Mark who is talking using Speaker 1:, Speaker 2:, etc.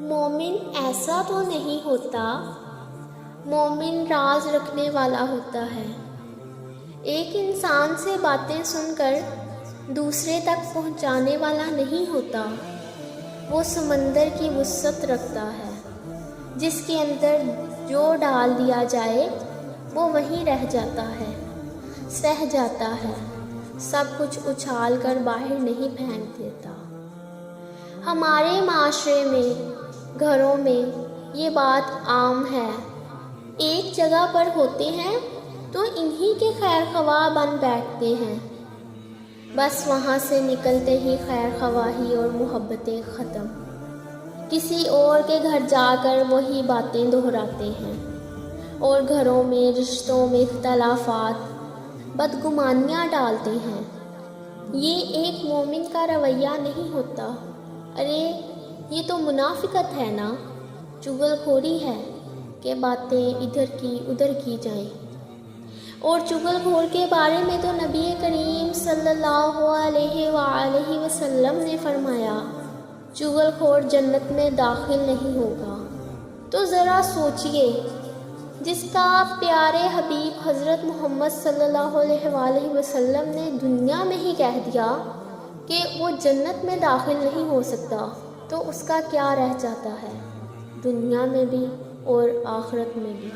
Speaker 1: مومن ایسا تو نہیں ہوتا، مومن راز رکھنے والا ہوتا ہے۔ ایک انسان سے باتیں سن کر دوسرے تک پہنچانے والا نہیں ہوتا، وہ سمندر کی وسعت رکھتا ہے، جس کے اندر جو ڈال دیا جائے وہ وہیں رہ جاتا ہے، سہ جاتا ہے، سب کچھ اچھال کر باہر نہیں پھینک دیتا۔ ہمارے معاشرے میں، گھروں میں یہ بات عام ہے، ایک جگہ پر ہوتے ہیں تو انہی کے خیر خواہ بن بیٹھتے ہیں، بس وہاں سے نکلتے ہی خیر خواہی اور محبتیں ختم، کسی اور کے گھر جا کر وہی باتیں دہراتے ہیں، اور گھروں میں رشتوں میں اختلافات، بدگمانیاں ڈالتے ہیں۔ یہ ایک مومن کا رویہ نہیں ہوتا۔ ارے یہ تو منافقت ہے نا، چغل خوری ہے کہ باتیں ادھر کی ادھر کی جائیں۔ اور چغل خور کے بارے میں تو نبی کریم صلی اللہ علیہ وآلہ وسلم نے فرمایا، چغل خور جنت میں داخل نہیں ہوگا۔ تو ذرا سوچئے، جس کا پیارے حبیب حضرت محمد صلی اللہ علیہ وآلہ وسلم نے دنیا میں ہی کہہ دیا کہ وہ جنت میں داخل نہیں ہو سکتا، تو اس کا کیا رہ جاتا ہے دنیا میں بھی اور آخرت میں بھی۔